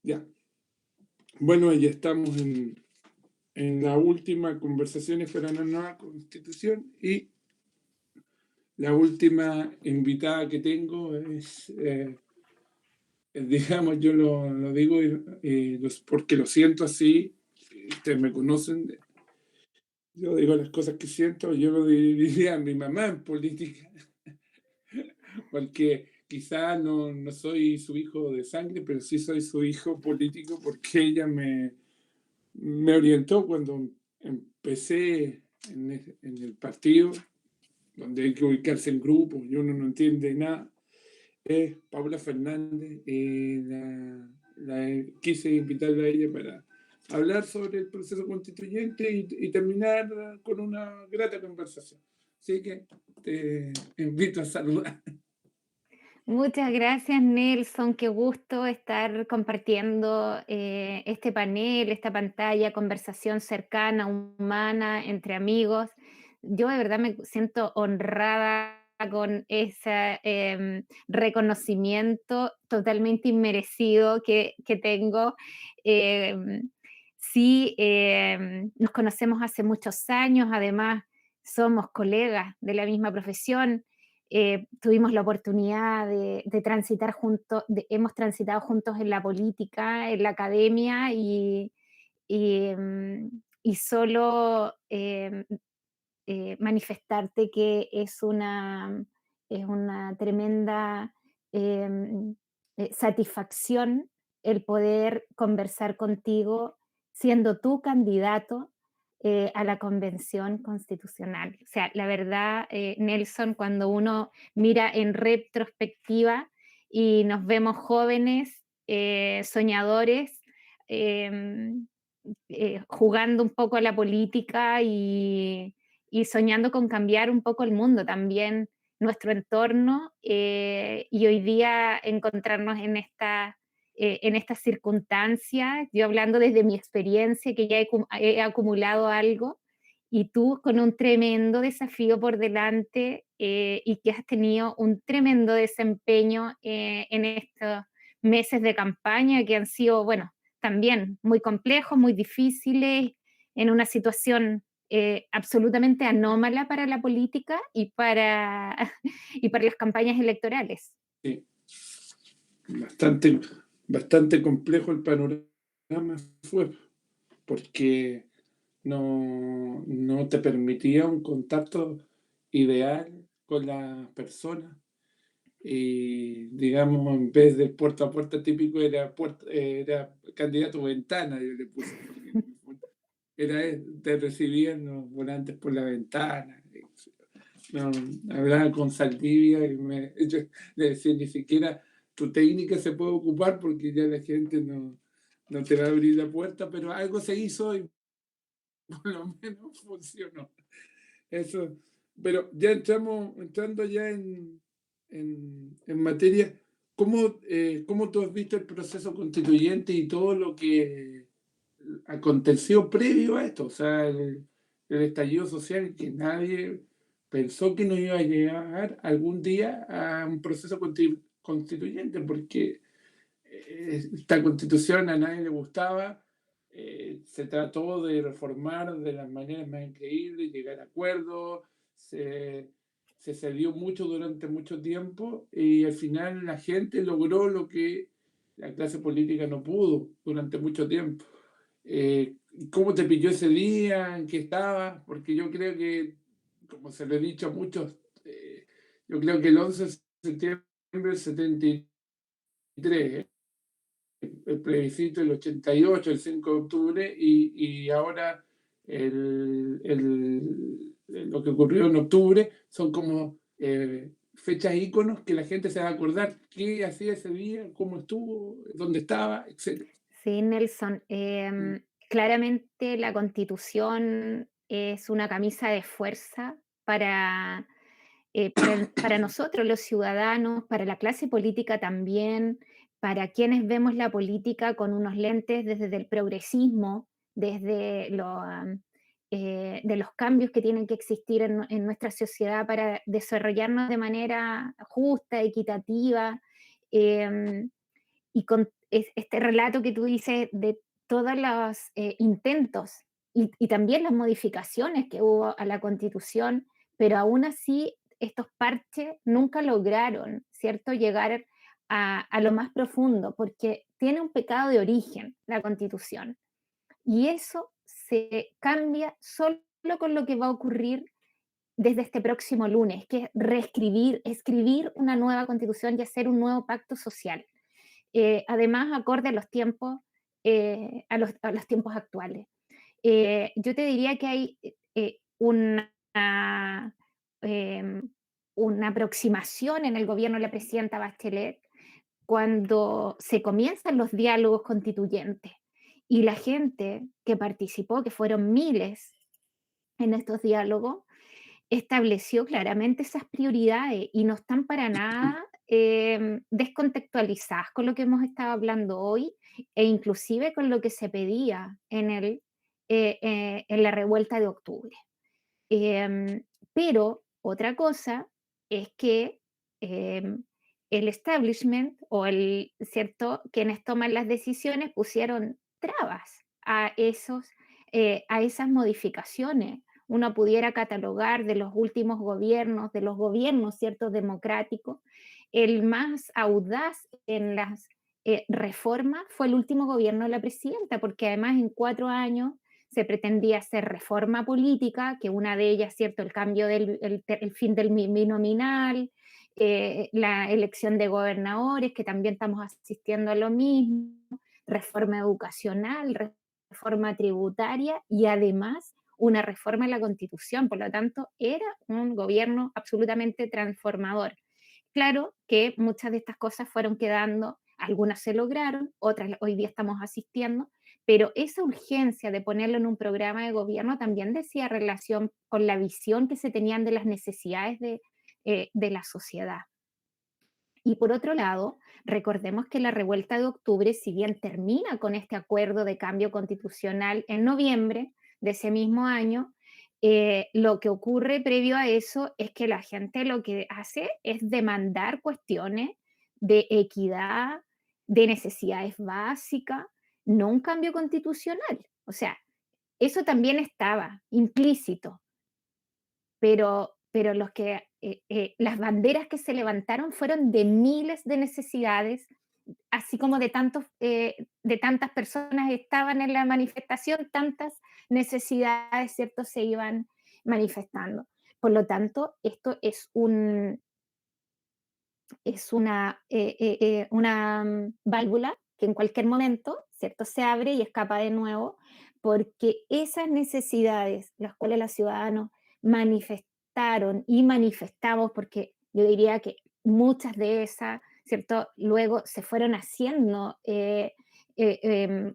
Ya. Bueno, ya estamos en las últimas conversaciones para una nueva constitución y la última invitada que tengo es, digamos, yo lo digo porque lo siento así, ustedes me conocen, yo digo las cosas que siento, yo lo diría a mi mamá en política, porque quizá no soy su hijo de sangre, pero sí soy su hijo político porque ella me orientó cuando empecé en el partido, donde hay que ubicarse en grupos y uno no entiende nada. Es Paula Fernández. Quise invitarla a ella para hablar sobre el proceso constituyente y terminar con una grata conversación. Así que te invito a saludar. Muchas gracias, Nelson. Qué gusto estar compartiendo este panel, esta pantalla, conversación cercana, humana, entre amigos. Yo de verdad me siento honrada con ese reconocimiento totalmente inmerecido que tengo. Em, sí, nos conocemos hace muchos años, además somos colegas de la misma profesión. Tuvimos la oportunidad de transitar juntos, hemos transitado juntos en la política, en la academia y solo manifestarte que es una tremenda eh, satisfacción el poder conversar contigo siendo tú candidato a la convención constitucional. O sea, la verdad, Nelson, cuando uno mira en retrospectiva y nos vemos jóvenes, soñadores, eh, jugando un poco a la política y soñando con cambiar un poco el mundo también, nuestro entorno, y hoy día encontrarnos en estas circunstancias, yo hablando desde mi experiencia, que ya he acumulado algo, y tú con un tremendo desafío por delante y que has tenido un tremendo desempeño en estos meses de campaña que han sido, bueno, también muy complejos, muy difíciles, en una situación absolutamente anómala para la política y para las campañas electorales. Sí, bastante, bastante complejo el panorama fue, porque no te permitía un contacto ideal con las personas. Y digamos, en vez de puerta a puerta típico, era candidato ventana, yo le puse, porque era, te recibían los volantes por la ventana. No, hablaba con Saldivia y yo le decía, ni siquiera tu técnica se puede ocupar porque ya la gente no te va a abrir la puerta, pero algo se hizo y por lo menos funcionó. Eso, pero ya entrando ya en materia, ¿cómo tú has visto el proceso constituyente y todo lo que aconteció previo a esto? O sea, el estallido social que nadie pensó que nos iba a llegar algún día a un proceso constituyente, porque esta constitución a nadie le gustaba, se trató de reformar de las maneras más increíbles, llegar a acuerdos, se, se cedió mucho durante mucho tiempo y al final la gente logró lo que la clase política no pudo durante mucho tiempo. ¿Cómo te pilló ese día? ¿En qué estabas? Porque yo creo que, como se lo he dicho a muchos, yo creo que el 11 de septiembre del 73, el plebiscito el 88, el 5 de octubre, y ahora lo que ocurrió en octubre son como fechas íconos que la gente se va a acordar qué hacía ese día, cómo estuvo, dónde estaba, etc. Sí, Nelson, claramente la Constitución es una camisa de fuerza para nosotros los ciudadanos, para la clase política también, para quienes vemos la política con unos lentes desde el progresismo, desde de los cambios que tienen que existir en nuestra sociedad para desarrollarnos de manera justa, equitativa, eh, este relato que tú dices de todos los intentos y también las modificaciones que hubo a la Constitución, pero aún así estos parches nunca lograron, ¿cierto?, llegar a lo más profundo, porque tiene un pecado de origen la Constitución. Y eso se cambia solo con lo que va a ocurrir desde este próximo lunes, que es reescribir, escribir una nueva constitución y hacer un nuevo pacto social. Además, acorde a los tiempos, a los tiempos actuales. Yo te diría que hay eh, una aproximación en el gobierno de la presidenta Bachelet cuando se comienzan los diálogos constituyentes y la gente que participó, que fueron miles en estos diálogos, estableció claramente esas prioridades y no están para nada descontextualizadas con lo que hemos estado hablando hoy e inclusive con lo que se pedía en la revuelta de octubre. Em, pero otra cosa es que el establishment o ¿cierto?, quienes toman las decisiones pusieron trabas a esas modificaciones. Uno pudiera catalogar de los últimos gobiernos, de los gobiernos, ¿cierto?, democráticos, el más audaz en las reformas fue el último gobierno de la presidenta, porque además en 4 años se pretendía hacer reforma política, que una de ellas, ¿cierto?, el cambio el fin del binominal, la elección de gobernadores, que también estamos asistiendo a lo mismo, reforma educacional, reforma tributaria y además una reforma en la Constitución. Por lo tanto, era un gobierno absolutamente transformador. Claro que muchas de estas cosas fueron quedando, algunas se lograron, otras hoy día estamos asistiendo, pero esa urgencia de ponerlo en un programa de gobierno también decía relación con la visión que se tenían de las necesidades de la sociedad. Y por otro lado, recordemos que la revuelta de octubre, si bien termina con este acuerdo de cambio constitucional en noviembre de ese mismo año, lo que ocurre previo a eso es que la gente lo que hace es demandar cuestiones de equidad, de necesidades básicas, no un cambio constitucional. O sea, eso también estaba implícito, pero las banderas que se levantaron fueron de miles de necesidades, así como de tantas personas estaban en la manifestación, tantas necesidades, ¿cierto?, se iban manifestando. Por lo tanto, esto es una válvula que en cualquier momento, ¿cierto?, se abre y escapa de nuevo, porque esas necesidades, las cuales los ciudadanos manifestaron y manifestamos, porque yo diría que muchas de esas, ¿cierto?, luego se fueron haciendo,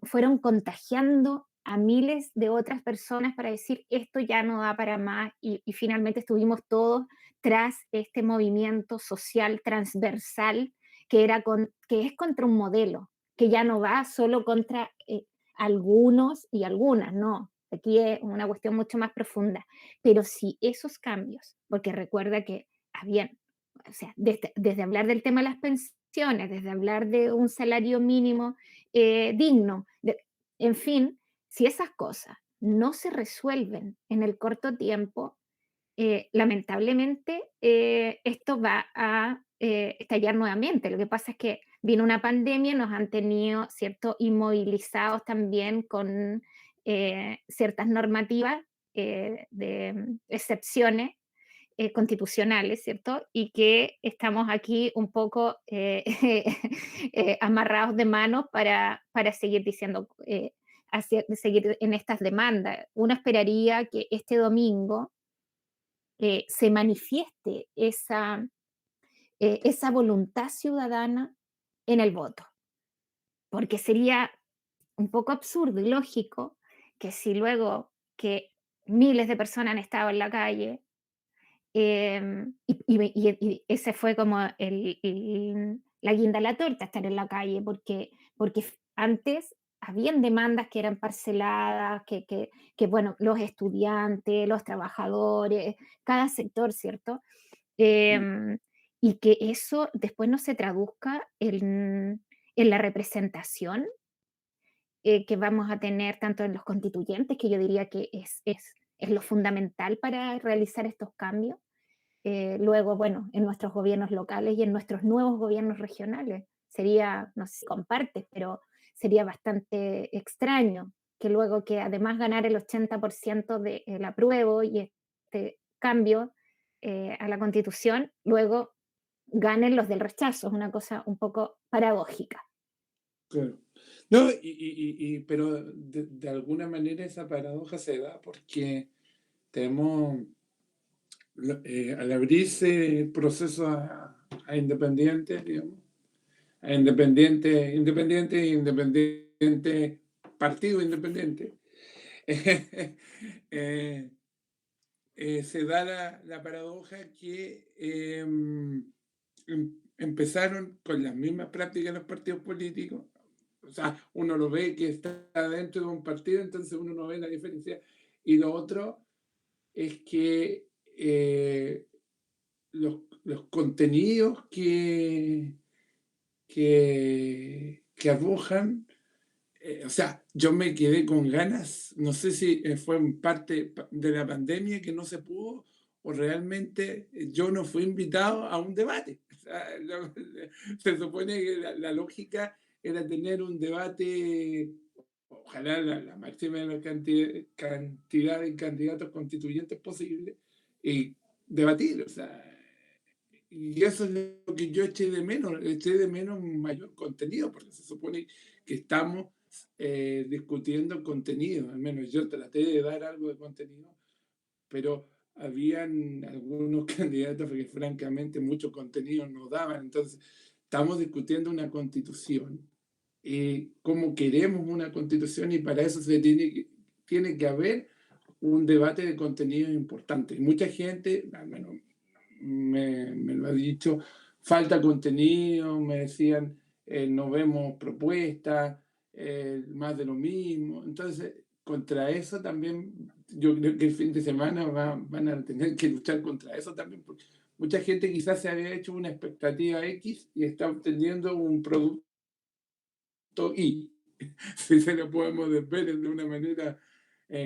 fueron contagiando a miles de otras personas para decir esto ya no da para más y finalmente estuvimos todos tras este movimiento social transversal que es contra un modelo, que ya no va solo contra algunos y algunas, no. Aquí es una cuestión mucho más profunda. Pero sí esos cambios, porque recuerda que habían, o sea, desde hablar del tema de las pensiones, desde hablar de un salario mínimo digno, en fin, si esas cosas no se resuelven en el corto tiempo, lamentablemente esto va a estallar nuevamente. Lo que pasa es que vino una pandemia, nos han tenido, ¿cierto?, inmovilizados también con ciertas normativas de excepciones constitucionales, ¿cierto? Y que estamos aquí un poco amarrados de manos para seguir diciendo, seguir en estas demandas. Uno esperaría que este domingo se manifieste esa voluntad ciudadana en el voto, porque sería un poco absurdo y lógico que si luego que miles de personas han estado en la calle, y ese fue como la guinda a la torta, estar en la calle, porque antes habían demandas que eran parceladas, bueno, los estudiantes, los trabajadores, cada sector, ¿cierto? Mm. Em, y que eso después no se traduzca en la representación que vamos a tener tanto en los constituyentes, que yo diría que es lo fundamental para realizar estos cambios. Luego, bueno, en nuestros gobiernos locales y en nuestros nuevos gobiernos regionales. Sería, no sé si compartes, pero sería bastante extraño que luego que además ganar el 80% del apruebo y este cambio a la constitución, luego ganen los del rechazo. Es una cosa un poco paradójica. Claro. No, pero de alguna manera esa paradoja se da porque tenemos, al abrirse el proceso a independientes, digamos, a independiente, partido independiente, eh, se da la paradoja que empezaron con las mismas prácticas los partidos políticos. O sea, uno lo ve que está dentro de un partido, entonces uno no ve la diferencia. Y lo otro es que los contenidos que arrojan, o sea, yo me quedé con ganas, no sé si fue en parte de la pandemia que no se pudo o realmente yo no fui invitado a un debate. O sea, se supone que la lógica era tener un debate, ojalá la máxima de la cantidad de candidatos constituyentes posible, y debatir, o sea, y eso es lo que yo eché de menos un mayor contenido, porque se supone que estamos discutiendo contenido, al menos yo traté de dar algo de contenido, pero habían algunos candidatos que francamente mucho contenido no daban, entonces estamos discutiendo una constitución, cómo queremos una constitución y para eso tiene que haber un debate de contenido importante. Y mucha gente, al menos me lo ha dicho, falta contenido, me decían, no vemos propuestas, más de lo mismo. Entonces, contra eso también, yo creo que el fin de semana van a tener que luchar contra eso también, porque mucha gente quizás se había hecho una expectativa X y está obteniendo un producto Y, si se lo podemos ver de una manera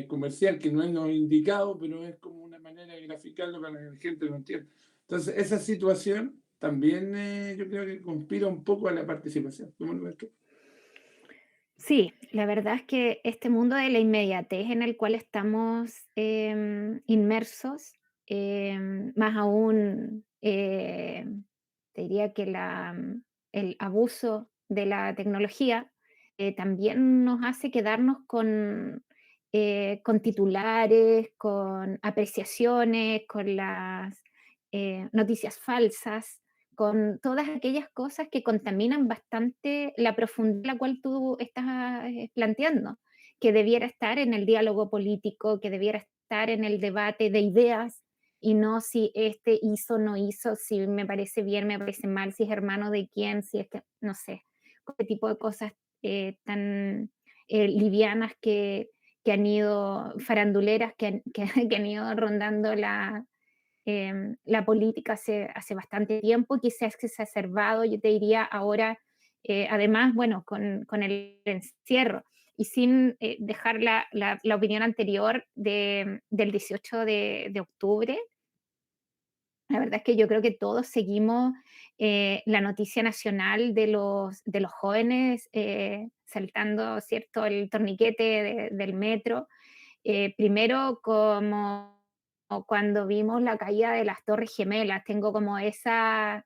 comercial, que no es lo indicado, pero es como una manera de graficarlo para que la gente lo entienda. Entonces, esa situación también yo creo que conspira un poco a la participación. ¿Cómo lo ves tú? Sí, la verdad es que este mundo de la inmediatez en el cual estamos inmersos, más aún, te diría que el abuso de la tecnología también nos hace quedarnos con titulares, con apreciaciones, con las noticias falsas, con todas aquellas cosas que contaminan bastante la profundidad la cual tú estás planteando, que debiera estar en el diálogo político, que debiera estar en el debate de ideas y no si este hizo, no hizo, si me parece bien, me parece mal, si es hermano de quién, si es que, no sé, este tipo de cosas tan livianas que han ido, faranduleras que han ido rondando la política hace bastante tiempo, quizás exacerbado, yo te diría ahora, además, bueno, con el encierro y sin dejar la opinión anterior del 18 de octubre. La verdad es que yo creo que todos seguimos la noticia nacional de los jóvenes saltando, ¿cierto?, el torniquete del metro. Primero, como cuando vimos la caída de las Torres Gemelas, tengo como esa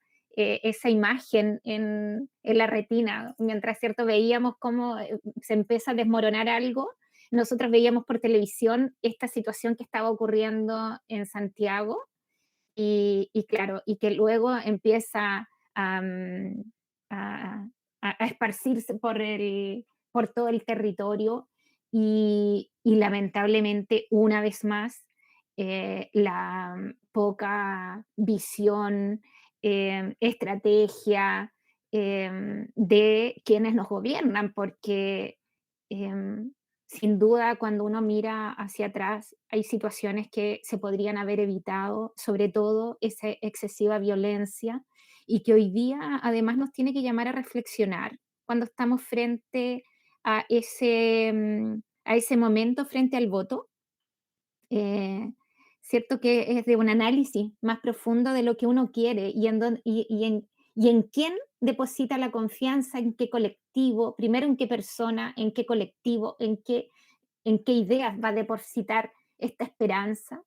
imagen en la retina, mientras, ¿cierto?, veíamos cómo se empieza a desmoronar algo. Nosotros veíamos por televisión esta situación que estaba ocurriendo en Santiago y claro, y que luego empieza a, a, a esparcirse por todo el territorio y lamentablemente una vez más la poca visión, estrategia de quienes nos gobiernan, porque em, sin duda, cuando uno mira hacia atrás, hay situaciones que se podrían haber evitado, sobre todo esa excesiva violencia, y que hoy día además nos tiene que llamar a reflexionar cuando estamos frente a ese momento frente al voto. Eh, Cierto que es de un análisis más profundo de lo que uno quiere y en quién deposita la confianza, en qué colectivo, primero en qué persona, en qué colectivo, en qué ideas va a depositar esta esperanza,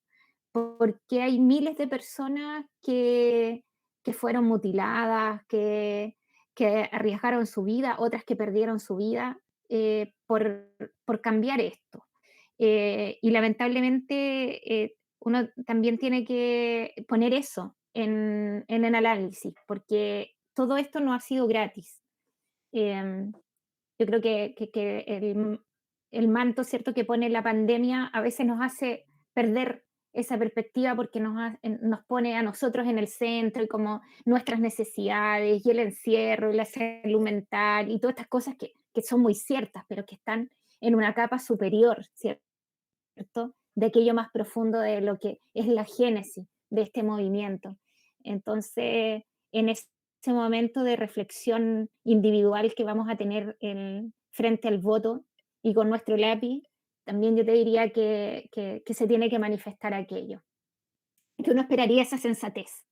porque hay miles de personas que fueron mutiladas, que arriesgaron su vida, otras que perdieron su vida por cambiar esto. Y lamentablemente uno también tiene que poner eso en el análisis, porque todo esto no ha sido gratis. Em, yo creo que el manto, ¿cierto?, que pone la pandemia a veces nos hace perder esa perspectiva porque nos pone a nosotros en el centro y como nuestras necesidades y el encierro y la salud mental y todas estas cosas que son muy ciertas, pero que están en una capa superior, ¿cierto? De aquello más profundo de lo que es la génesis de este movimiento. Entonces, en ese momento de reflexión individual que vamos a tener frente al voto y con nuestro lápiz, también yo te diría que se tiene que manifestar aquello, que uno esperaría esa sensatez.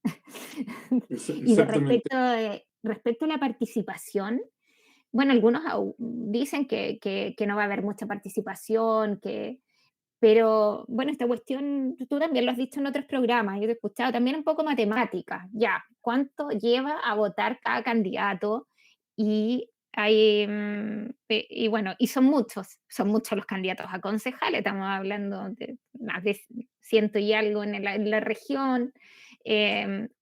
Y de Exactamente. respecto a la participación, bueno, algunos dicen que no va a haber mucha participación, pero bueno, esta cuestión, tú también lo has dicho en otros programas, yo te he escuchado también un poco matemática, ya, ¿cuánto lleva a votar cada candidato? Y y bueno, y son muchos los candidatos a concejales, estamos hablando de más de ciento y algo en la región,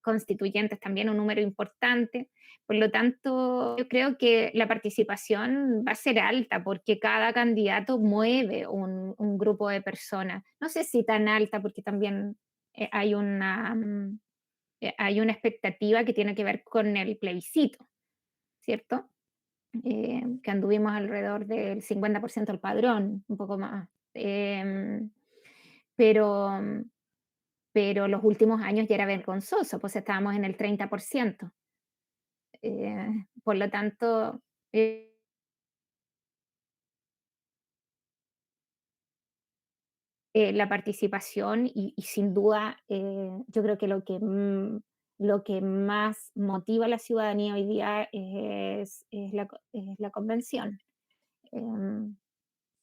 constituyentes también un número importante. Por lo tanto, yo creo que la participación va a ser alta porque cada candidato mueve un grupo de personas. No sé si tan alta porque también hay una expectativa que tiene que ver con el plebiscito, ¿cierto? Que anduvimos alrededor del 50% del padrón, un poco más. Pero, pero los últimos años ya era vergonzoso, pues estábamos en el 30%. Por lo tanto, eh, la participación y sin duda yo creo que lo que más motiva a la ciudadanía hoy día es la convención. Em,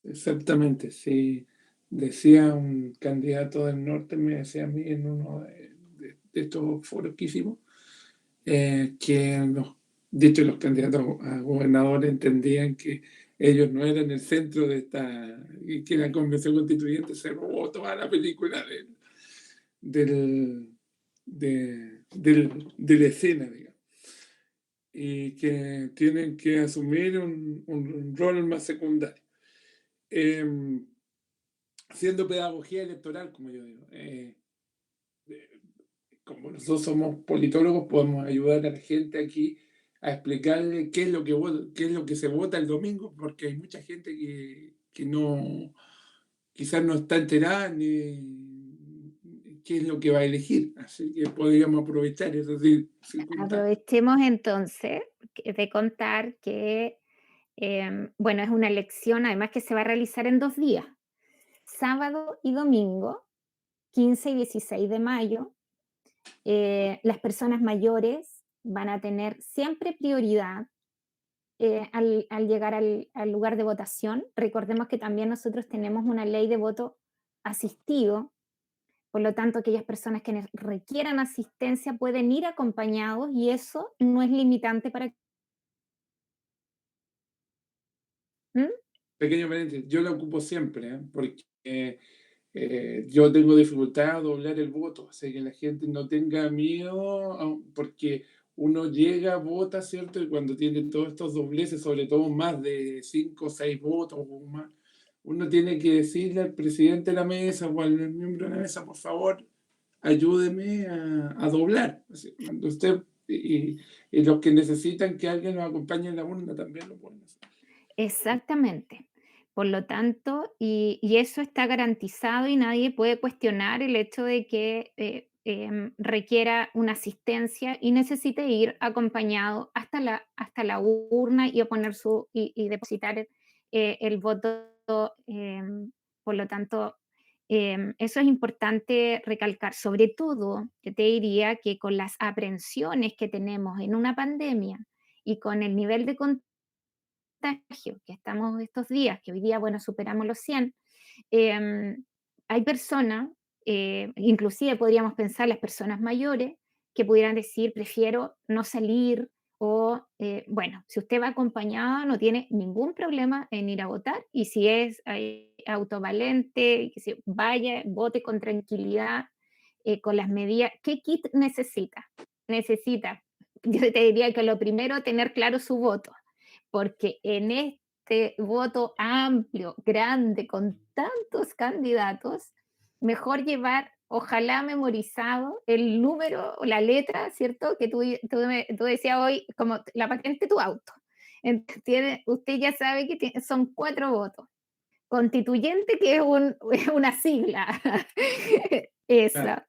Exactamente, sí. Decía un candidato del norte, me decía a mí en uno de estos foros que hicimos, que de hecho los candidatos a gobernadores entendían que ellos no eran el centro de esta, y que la convención constituyente se robó toda la película del, de la escena, digamos, y que tienen que asumir un rol más secundario. Haciendo pedagogía electoral, como yo digo. Eh, Como nosotros somos politólogos, podemos ayudar a la gente aquí a explicarle qué es lo que qué es lo que se vota el domingo, porque hay mucha gente que no, quizás no está enterada ni qué es lo que va a elegir. Así que podríamos aprovechar esas circunstancias. Aprovechemos entonces de contar que, bueno, es una elección además que se va a realizar en 2 días, sábado y domingo, 15 y 16 de mayo. Las personas mayores van a tener siempre prioridad al llegar al lugar de votación. Recordemos que también nosotros tenemos una ley de voto asistido, por lo tanto, aquellas personas que requieran asistencia pueden ir acompañados y eso no es limitante para... ¿Mm? Pequeño paréntesis, yo la ocupo siempre, porque yo tengo dificultad a doblar el voto, así que la gente no tenga miedo, porque uno llega, vota, ¿cierto? Y cuando tiene todos estos dobleces, sobre todo más de 5 o 6 votos o más, uno tiene que decirle al presidente de la mesa o al miembro de la mesa, por favor, ayúdeme a doblar. Así, cuando usted y los que necesitan que alguien los acompañe en la urna también lo pueden hacer. Exactamente. Por lo tanto, y eso está garantizado y nadie puede cuestionar el hecho de que requiera una asistencia y necesite ir acompañado hasta la urna y, y depositar el voto. Por lo tanto, eso es importante recalcar. Sobre todo, yo te diría que con las aprensiones que tenemos en una pandemia y con el nivel de contagio que estamos estos días, que hoy día, bueno, superamos los 100, eh, hay personas, inclusive podríamos pensar las personas mayores, que pudieran decir, prefiero no salir o, bueno, si usted va acompañado no tiene ningún problema en ir a votar y si es autovalente, que se vaya, vote con tranquilidad, con las medidas. ¿Qué kit necesita? Necesita, yo te diría que lo primero, tener claro su voto, porque en este voto amplio, grande, con tantos candidatos, mejor llevar, ojalá memorizado, el número o la letra, ¿cierto? Que tú decías hoy, como la patente de tu auto. Usted ya sabe que son 4 votos. Constituyente, que es es una sigla. Claro. Esa.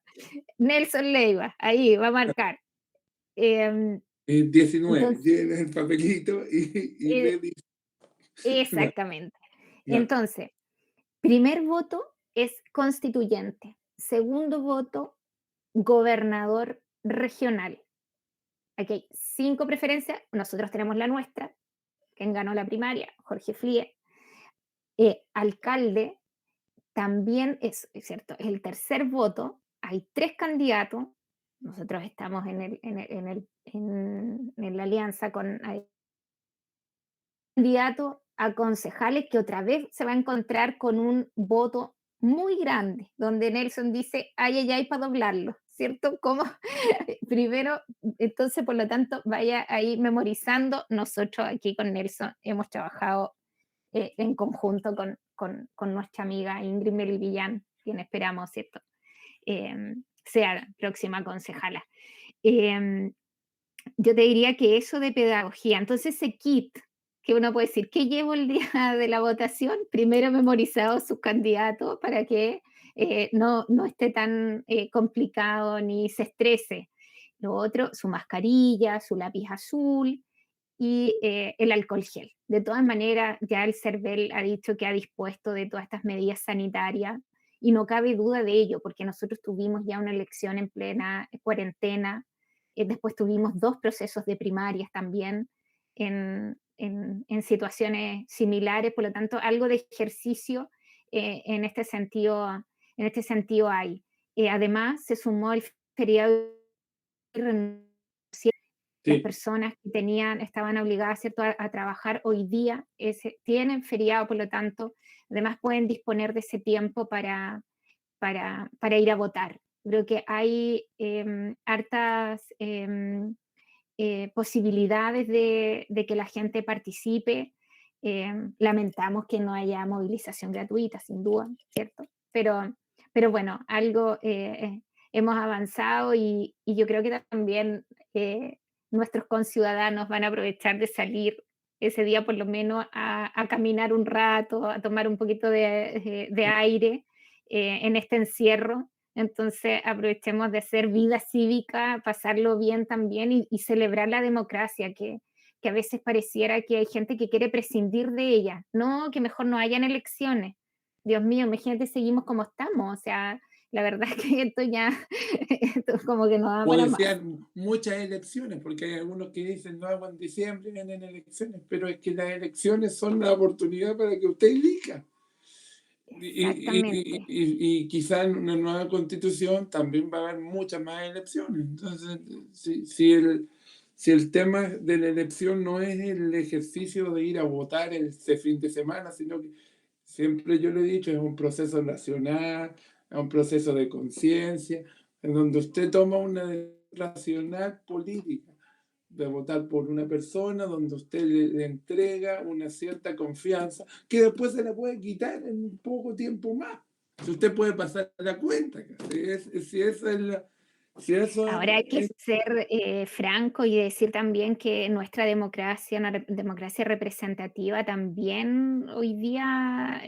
Nelson Leiva, ahí va a marcar. Em, 19, entonces, llena el papelito y eh, le dice, ya, exactamente. ya, Entonces, primer voto es constituyente. Segundo voto, gobernador regional. Aquí hay 5 preferencias. Nosotros tenemos la nuestra. Quien ganó la primaria, Jorge Flie. Alcalde también es cierto, es el tercer voto. Hay 3 candidatos. Nosotros estamos en la alianza con candidato a concejales que otra vez se va a encontrar con un voto muy grande, donde Nelson dice, ay, ay, para doblarlo, ¿cierto? Como primero, entonces, por lo tanto, vaya ahí memorizando. Nosotros aquí con Nelson hemos trabajado en conjunto con nuestra amiga Ingrid Melvillán, quien esperamos, ¿cierto? Sea la próxima concejala. Eh, yo te diría que eso de pedagogía, entonces ese kit que uno puede decir, ¿qué llevo el día de la votación? Primero memorizado sus candidatos para que no esté tan complicado ni se estrese. Lo otro, su mascarilla, su lápiz azul y el alcohol gel. De todas maneras, ya el CERVEL ha dicho que ha dispuesto de todas estas medidas sanitarias y no cabe duda de ello, porque nosotros tuvimos ya una elección en plena cuarentena. Después tuvimos 2 procesos de primarias también en situaciones similares. Por lo tanto, algo de ejercicio en este sentido hay. Además, se sumó el feriado las sí, personas que estaban obligadas, ¿cierto?, a trabajar hoy día, tienen feriado. Por lo tanto, además pueden disponer de ese tiempo para ir a votar. Creo que hay hartas posibilidades de que la gente participe. Lamentamos que no haya movilización gratuita, sin duda, ¿cierto? Pero bueno, algo hemos avanzado y yo creo que también nuestros conciudadanos van a aprovechar de salir ese día por lo menos a caminar un rato, a tomar un poquito de aire en este encierro. Entonces aprovechemos de hacer vida cívica, pasarlo bien también y celebrar la democracia, que a veces pareciera que hay gente que quiere prescindir de ella. No, que mejor no hayan elecciones. Dios mío, imagínate, seguimos como estamos. O sea, la verdad es que esto ya, esto como que no da para puede más. ser muchas elecciones, porque hay algunos que dicen, no, en diciembre vienen elecciones, pero es que las elecciones son la oportunidad para que usted elija. Exactamente. Y quizá en una nueva constitución también va a haber muchas más elecciones. Entonces, si el tema de la elección no es el ejercicio de ir a votar este fin de semana, sino que siempre yo lo he dicho, es un proceso nacional, es un proceso de conciencia, en donde usted toma una decisión racional política de votar por una persona donde usted le entrega una cierta confianza que después se la puede quitar en un poco tiempo más. Si usted puede pasar la cuenta, si esa es la, si eso Ahora hay que es ser franco y decir también que nuestra democracia, una democracia representativa, también hoy día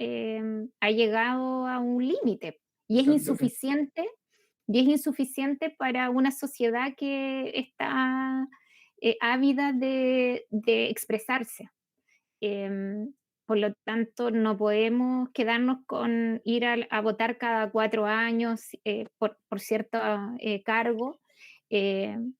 ha llegado a un límite y es exactamente, insuficiente y es insuficiente para una sociedad que está ávida de expresarse. Em, por lo tanto, no podemos quedarnos con ir a votar cada 4 años por cierto cargo,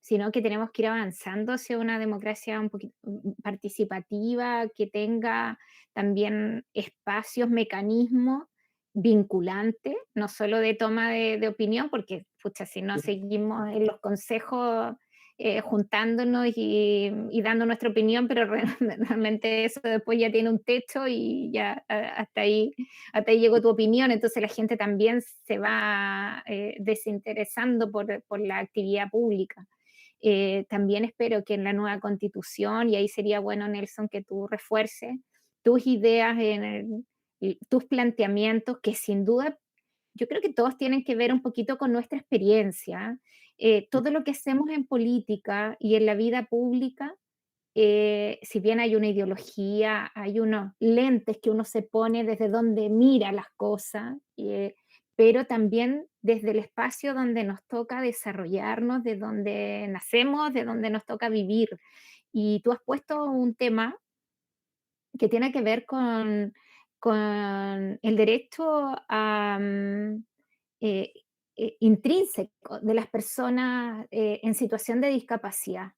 sino que tenemos que ir avanzando hacia una democracia un poquito participativa, que tenga también espacios, mecanismos vinculantes, no solo de toma de opinión, porque pucha, si no seguimos en los consejos juntándonos y dando nuestra opinión, pero realmente eso después ya tiene un techo y ya hasta ahí llegó tu opinión, entonces la gente también se va desinteresando por la actividad pública. También espero que en la nueva constitución, y ahí sería bueno, Nelson, que tú refuerces tus ideas, tus planteamientos, que sin duda yo creo que todos tienen que ver un poquito con nuestra experiencia. Todo lo que hacemos en política y en la vida pública, si bien hay una ideología, hay unos lentes que uno se pone desde donde mira las cosas, pero también desde el espacio donde nos toca desarrollarnos, de donde nacemos, de donde nos toca vivir. Y tú has puesto un tema que tiene que ver con el derecho eh, intrínseco de las personas en situación de discapacidad,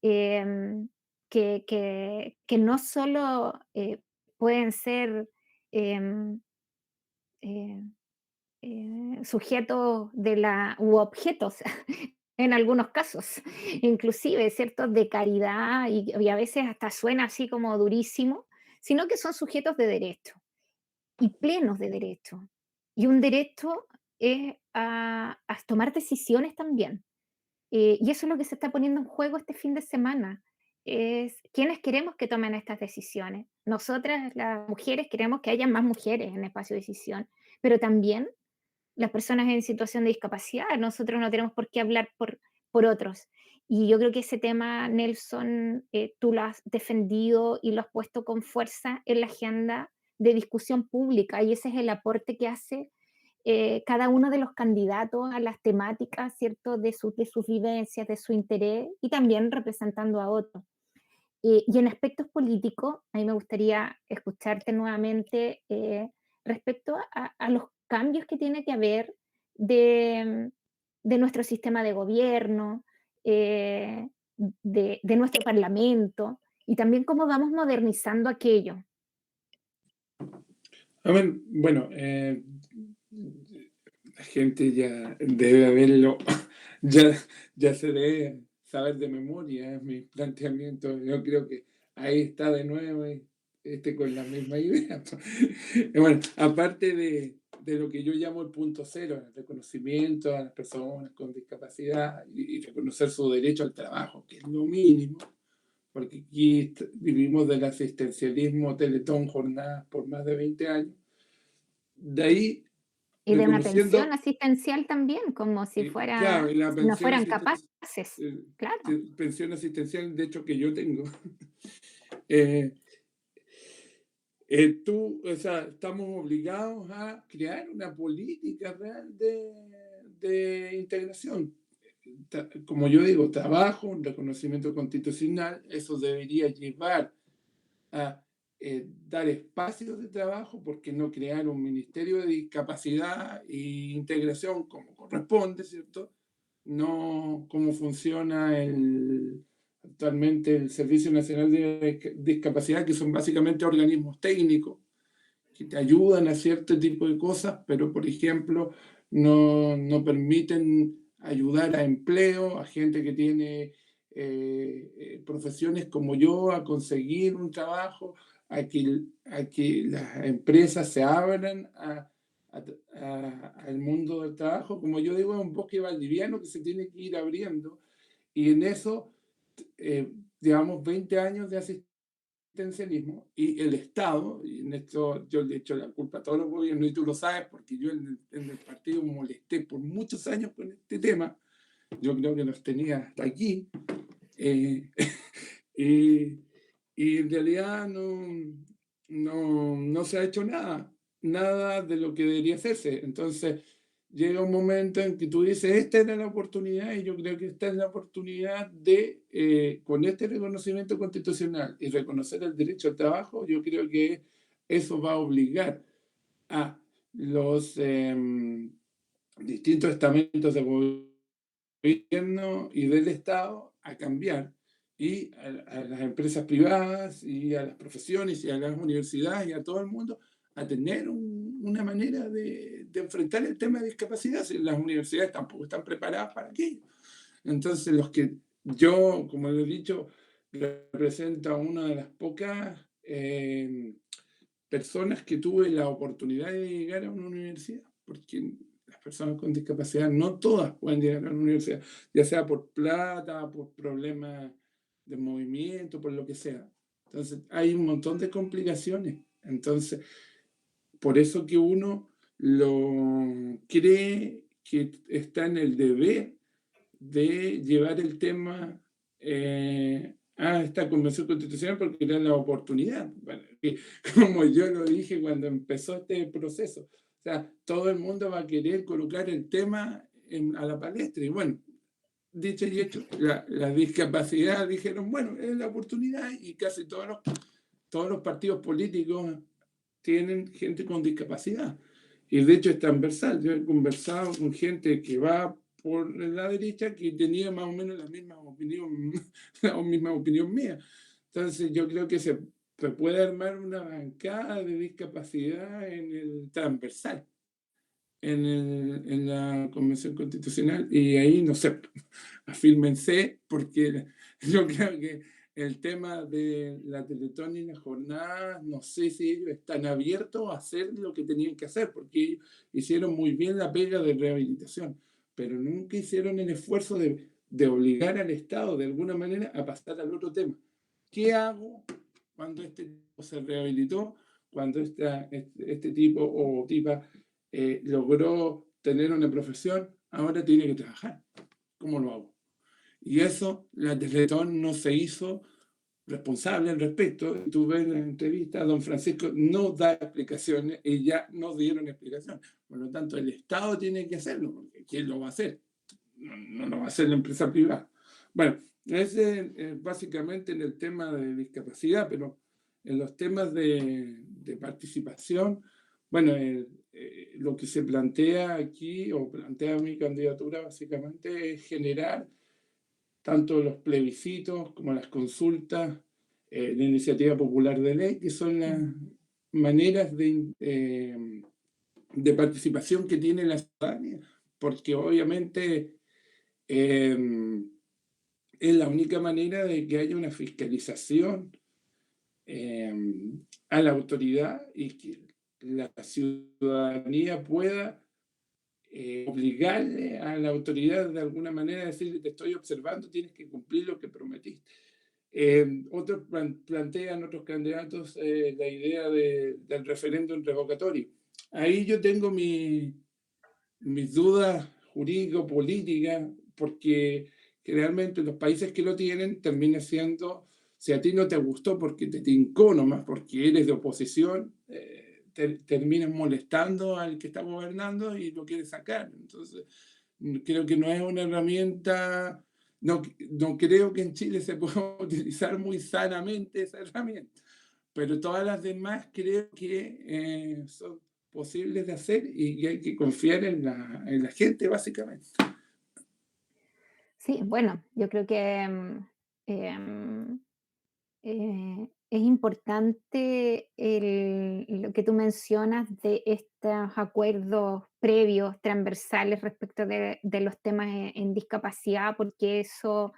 em, que no solo pueden ser em, eh, sujetos u objetos en algunos casos, inclusive, ¿cierto? De caridad y a veces hasta suena así como durísimo, sino que son sujetos de derecho y plenos de derecho. Y un derecho es a tomar decisiones también. Y eso es lo que se está poniendo en juego este fin de semana. Es quiénes queremos que tomen estas decisiones. Nosotras, las mujeres, queremos que haya más mujeres en el espacio de decisión, pero también las personas en situación de discapacidad. Nosotros no tenemos por qué hablar por otros. Y yo creo que ese tema, Nelson, tú lo has defendido y lo has puesto con fuerza en la agenda de discusión pública, y ese es el aporte que hace cada uno de los candidatos a las temáticas, ¿cierto? De sus vivencias, de su interés, y también representando a otros. Y en aspectos políticos, a mí me gustaría escucharte nuevamente respecto a los cambios que tiene que haber de, de nuestro sistema de gobierno, eh, de nuestro parlamento, y también cómo vamos modernizando aquello. A ver, bueno, la gente ya debe haberlo, ya, ya se debe saber de memoria mis planteamientos. Yo creo que ahí está de nuevo con la misma idea. Bueno, aparte de lo que yo llamo el punto cero, el reconocimiento a las personas con discapacidad y reconocer su derecho al trabajo, que es lo mínimo, porque aquí vivimos del asistencialismo, Teletón, jornadas por más de 20 años. De ahí, Y de una atención reconociendo, asistencial también, como si claro, y la si no pensión fueran asistencial, capaces. Claro. pensión asistencial, de hecho, que yo tengo. eh, o sea, estamos obligados a crear una política real de integración. Como yo digo, trabajo, un reconocimiento constitucional, eso debería llevar a dar espacios de trabajo, porque no crear un ministerio de discapacidad e integración como corresponde, ¿cierto? No como funciona actualmente el Servicio Nacional de Discapacidad, que son básicamente organismos técnicos que te ayudan a cierto tipo de cosas, pero por ejemplo no permiten ayudar a empleo, a gente que tiene profesiones como yo, a conseguir un trabajo, a que las empresas se abran al mundo del trabajo. Como yo digo, es un bosque valdiviano que se tiene que ir abriendo, y en eso llevamos 20 años de asistencialismo, y el Estado, y en esto yo le echo la culpa a todos los gobiernos, y tú lo sabes porque yo en el partido me molesté por muchos años con este tema. Yo creo que los tenía hasta aquí. eh, y, y en realidad no se ha hecho nada de lo que debería hacerse. Entonces, llega un momento en que tú dices, esta era la oportunidad, y yo creo que esta es la oportunidad de, con este reconocimiento constitucional y reconocer el derecho al trabajo, yo creo que eso va a obligar a los distintos estamentos de gobierno y del Estado a cambiar, y a las empresas privadas y a las profesiones y a las universidades y a todo el mundo a tener una manera de enfrentar el tema de discapacidad. Si las universidades tampoco están preparadas para aquello. Entonces, los que yo, como lo he dicho, represento a una de las pocas personas que tuve la oportunidad de llegar a una universidad, porque las personas con discapacidad no todas pueden llegar a la universidad, ya sea por plata, por problemas de movimiento, por lo que sea. Entonces, hay un montón de complicaciones. Entonces, por eso que uno lo cree que está en el deber de llevar el tema a esta convención constitucional, porque era la oportunidad. Bueno, como yo lo dije cuando empezó este proceso, o sea, todo el mundo va a querer colocar el tema a la palestra. Y bueno, dicho y hecho, la discapacidad dijeron, bueno, es la oportunidad, y casi todos los partidos políticos tienen gente con discapacidad. Y de hecho es transversal. Yo he conversado con gente que va por la derecha que tenía más o menos la misma opinión, la misma opinión mía. Entonces yo creo que se puede armar una bancada de discapacidad en el transversal, en la Convención Constitucional, y ahí, no sé, afírmense, porque yo creo que el tema de la Teletón y la jornada, no sé si ellos están abiertos a hacer lo que tenían que hacer, porque ellos hicieron muy bien la pega de rehabilitación, pero nunca hicieron el esfuerzo de obligar al Estado de alguna manera a pasar al otro tema. ¿Qué hago cuando este tipo se rehabilitó, cuando este tipo o tipa logró tener una profesión, ahora tiene que trabajar? ¿Cómo lo hago? Y eso, la Teletón no se hizo responsable al respecto. Tú ves en la entrevista, don Francisco no da explicaciones, y ya no dieron explicación. Por lo tanto, el Estado tiene que hacerlo, porque ¿quién lo va a hacer? No lo va a hacer la empresa privada. Bueno, ese es básicamente en el tema de discapacidad, pero en los temas de participación, bueno, lo que se plantea aquí, o plantea mi candidatura, básicamente es generar tanto los plebiscitos como las consultas, la iniciativa popular de ley, que son las maneras de participación que tiene la ciudadanía, porque obviamente es la única manera de que haya una fiscalización a la autoridad, y que la ciudadanía pueda obligarle a la autoridad de alguna manera a decirle, te estoy observando, tienes que cumplir lo que prometiste. Otros plantean, otros candidatos, la idea del referéndum revocatorio. Ahí yo tengo mis dudas jurídico-políticas, porque generalmente los países que lo tienen termina siendo, si a ti no te gustó porque te tincó nomás, porque eres de oposición, terminas molestando al que está gobernando y lo quieres sacar. Entonces, creo que no es una herramienta, no creo que en Chile se pueda utilizar muy sanamente esa herramienta, pero todas las demás creo que son posibles de hacer, y hay que confiar en la gente, básicamente. Sí, bueno, yo creo que es importante lo que tú mencionas de estos acuerdos previos, transversales respecto de los temas en discapacidad, porque eso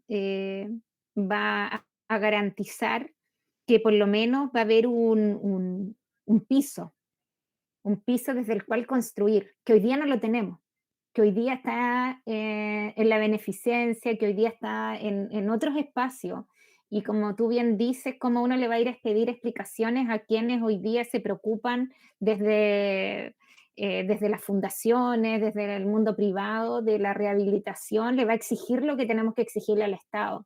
eh, va a garantizar que por lo menos va a haber un piso desde el cual construir, que hoy día no lo tenemos, que hoy día está en la beneficencia, que hoy día está en otros espacios. Y como tú bien dices, cómo uno le va a ir a pedir explicaciones a quienes hoy día se preocupan desde las fundaciones, desde el mundo privado, de la rehabilitación, le va a exigir lo que tenemos que exigirle al Estado.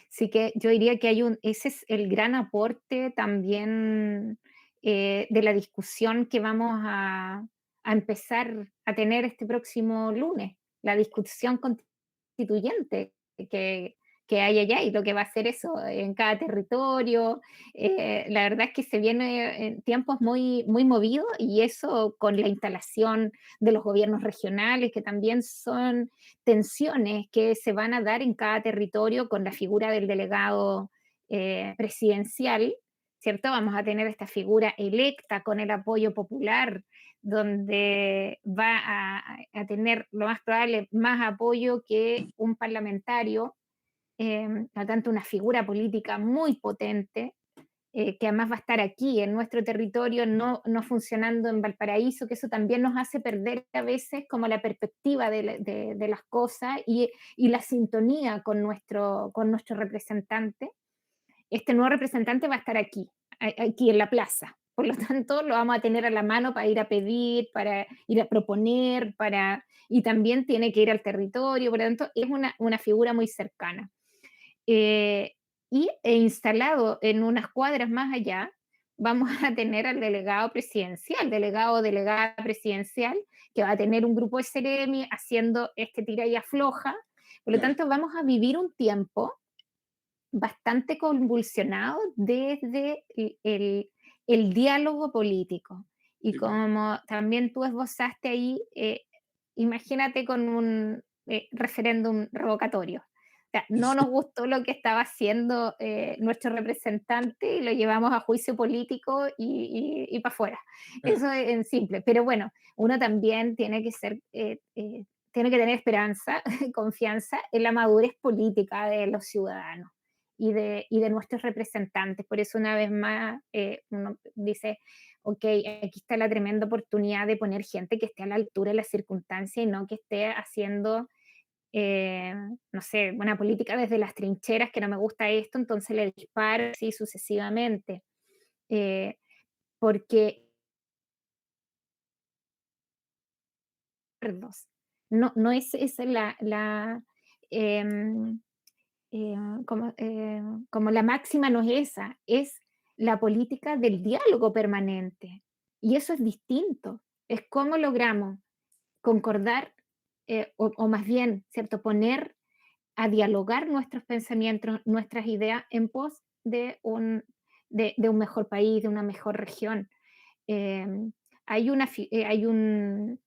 Así que yo diría que ese es el gran aporte también de la discusión que vamos a a empezar a tener este próximo lunes, la discusión constituyente que, que hay allá y lo que va a hacer eso en cada territorio. La verdad es que se viene en tiempos muy, muy movidos y eso con la instalación de los gobiernos regionales, que también son tensiones que se van a dar en cada territorio con la figura del delegado presidencial, ¿cierto? Vamos a tener esta figura electa con el apoyo popular, donde va a tener lo más probable más apoyo que un parlamentario, por lo tanto una figura política muy potente, que además va a estar aquí en nuestro territorio, no funcionando en Valparaíso, que eso también nos hace perder a veces como la perspectiva de las cosas y la sintonía con nuestro representante. Este nuevo representante va a estar aquí en la plaza. Por lo tanto, lo vamos a tener a la mano para ir a pedir, para ir a proponer, y también tiene que ir al territorio. Por lo tanto, es una figura muy cercana. Eh, instalado en unas cuadras más allá, vamos a tener al delegado presidencial, delegado o delegada presidencial, que va a tener un grupo de Seremi haciendo este tira y afloja. Por lo tanto, vamos a vivir un tiempo bastante convulsionado desde el diálogo político. Y como también tú esbozaste ahí, imagínate con un referéndum revocatorio. O sea, no nos gustó lo que estaba haciendo nuestro representante y lo llevamos a juicio político y para afuera. Eso es en simple. Pero bueno, uno también tiene que ser, tiene que tener esperanza, confianza en la madurez política de los ciudadanos y de nuestros representantes. Por eso una vez más uno dice, ok, aquí está la tremenda oportunidad de poner gente que esté a la altura de las circunstancias y no que esté haciendo, no sé, una política desde las trincheras, que no me gusta esto, entonces le disparo así sucesivamente. Eh, porque no es esa em, eh, como la máxima no es esa, es la política del diálogo permanente. Y eso es distinto. Es cómo logramos concordar, o más bien, ¿cierto? Poner a dialogar nuestros pensamientos, nuestras ideas en pos de un mejor país, de una mejor región. Eh, hay un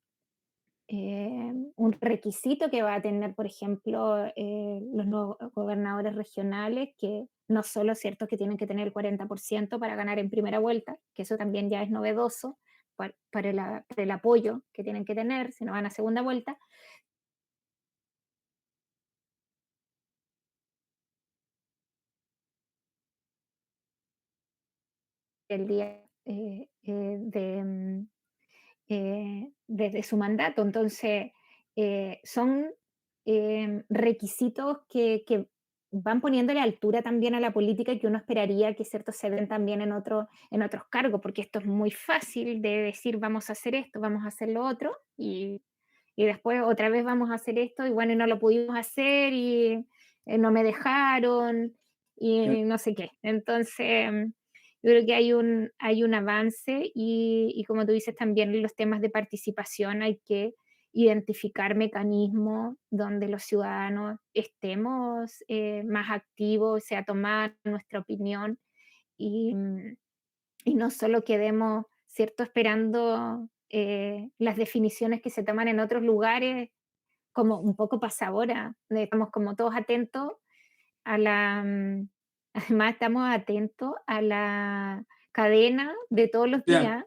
requisito que va a tener, por ejemplo, los nuevos gobernadores regionales, que no solo es cierto que tienen que tener el 40% para ganar en primera vuelta, que eso también ya es novedoso para el apoyo que tienen que tener si no van a segunda vuelta. El día desde su mandato. Entonces, son requisitos que van poniéndole altura también a la política y que uno esperaría que ciertos se den también en otros cargos, porque esto es muy fácil de decir vamos a hacer esto, vamos a hacer lo otro, y después otra vez vamos a hacer esto, y bueno, y no lo pudimos hacer, y no me dejaron, y no sé qué. Entonces, yo creo que hay un avance y como tú dices también en los temas de participación hay que identificar mecanismos donde los ciudadanos estemos más activos, o sea, tomar nuestra opinión y, y no solo quedemos, ¿cierto?, esperando las definiciones que se toman en otros lugares, como un poco pasadora. Estamos como todos atentos a además estamos atentos a la cadena de todos los Ya, días.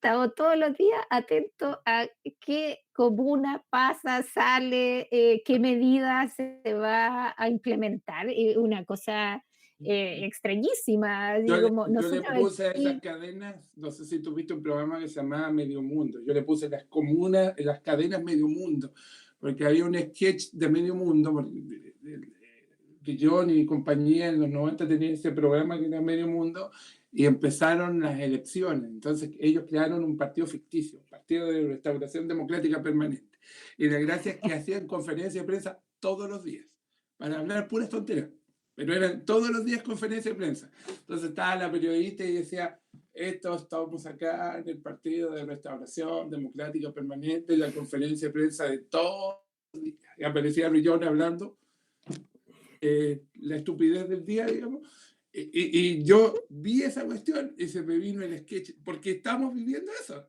Estamos todos los días atentos a qué comuna pasa, sale, qué medida se va a implementar. Una cosa extrañísima, así como yo le nosotros puse a esas aquí. cadenas, no sé si tuviste un programa que se llamaba Medio Mundo, yo le puse las comunas, las cadenas Medio Mundo, porque había un sketch de Medio Mundo, Guillón y compañía en los 90 tenían ese programa que era Medio Mundo, y empezaron las elecciones. Entonces ellos crearon un partido ficticio, Partido de Restauración Democrática Permanente. Y la gracia es que hacían conferencias de prensa todos los días para hablar puras tonteras. pero eran todos los días conferencias de prensa. Entonces estaba la periodista y decía, esto estamos acá en el Partido de Restauración Democrática Permanente, la conferencia de prensa de todos los días. Y aparecía Rillón hablando, la estupidez del día, digamos, y yo vi esa cuestión y se me vino el sketch, porque estamos viviendo eso.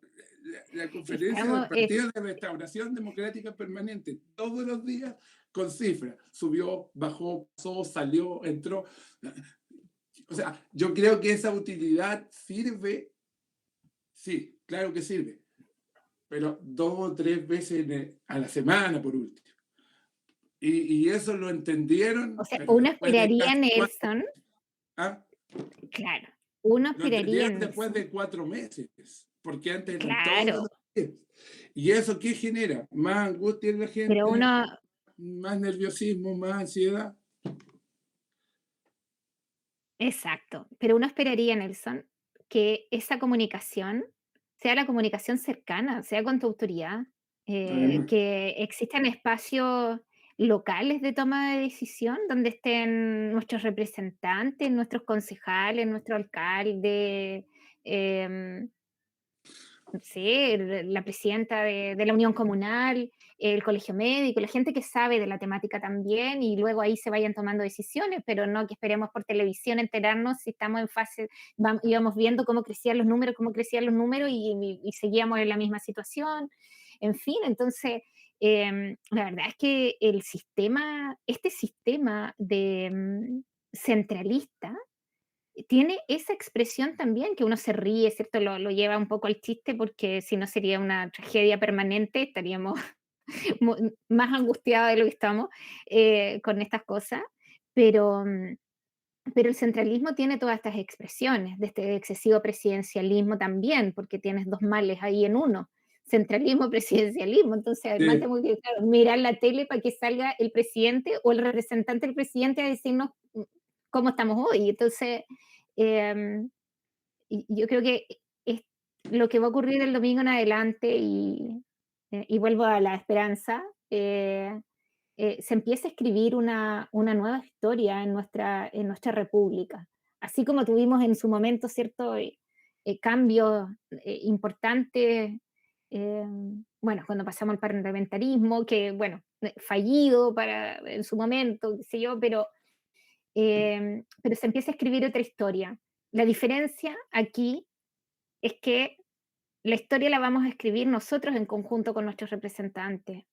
La conferencia del Estamos, Partido de Restauración Democrática Permanente, todos los días con cifras. Subió, bajó, pasó, salió, entró. O sea, yo creo que esa utilidad sirve, sí, claro que sirve, pero 2 o 3 veces a la semana, por último. Y eso lo o entendieron, sea, pero uno después de esperaría, casi 4 Nelson, ¿ah? claro, uno Lo esperaría, entendieron después Nelson, de 4 meses, porque antes eran todos claro, los días. ¿Y eso qué genera? Más angustia en la pero gente, uno, más nerviosismo, más ansiedad. exacto, pero uno esperaría, Nelson, que esa comunicación sea la comunicación cercana, sea con tu autoridad, Además, que existan espacios locales de toma de decisión donde estén nuestros representantes, nuestros concejales, nuestro alcalde, em, sí, la presidenta de la Unión Comunal, el colegio médico, la gente que sabe de la temática también, y luego ahí se vayan tomando decisiones, pero no que esperemos por televisión enterarnos si estamos en fase, íbamos viendo cómo crecían los números y seguíamos en la misma situación. En fin, entonces, la verdad es que este sistema de centralista, tiene esa expresión también, que uno se ríe, ¿cierto? Lo lleva un poco al chiste, porque si no sería una tragedia permanente, estaríamos más angustiados de lo que estamos con estas cosas, pero, pero el centralismo tiene todas estas expresiones, de este excesivo presidencialismo también, porque tienes dos males ahí en uno, centralismo, presidencialismo, entonces además sí, tenemos que claro, mirar la tele para que salga el presidente o el representante del presidente a decirnos cómo estamos hoy, entonces Em, y yo creo que es lo que va a ocurrir el domingo en adelante y vuelvo a la esperanza, se empieza a escribir una nueva historia en nuestra república. Así como tuvimos en su momento, ¿cierto? Cambios importantes, bueno, cuando pasamos al parlamentarismo, que, bueno, fallido en su momento, qué sé yo, pero se empieza a escribir otra historia. La diferencia aquí es que la historia la vamos a escribir nosotros en conjunto con nuestros representantes.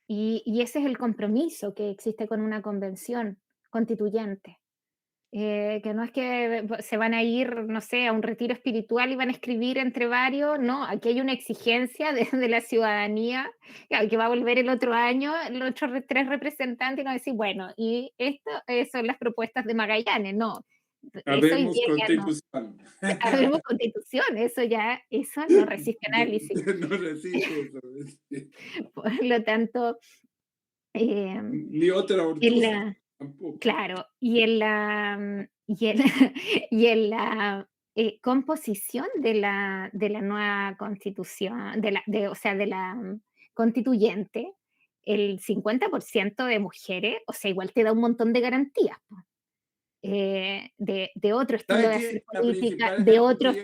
Y ese es el compromiso que existe con una convención constituyente. Que no es que se van a ir, no sé, a un retiro espiritual y van a escribir entre varios, no, aquí hay una exigencia de la ciudadanía, claro, que va a volver el otro año, los otros tres representantes y van a decir, bueno, y esto son las propuestas de Magallanes, no, eso hoy habemos día ya no, constitución. habemos constitución, eso no resiste análisis. No resiste eso. Por lo tanto, eh, Ni otra en ortuza, la, tampoco. claro, y en la composición de la nueva constitución, o sea, de la constituyente, el 50% de mujeres, o sea, igual te da un montón de garantías, po, de otro estilo ¿Sabe de hacer qué? política, de otros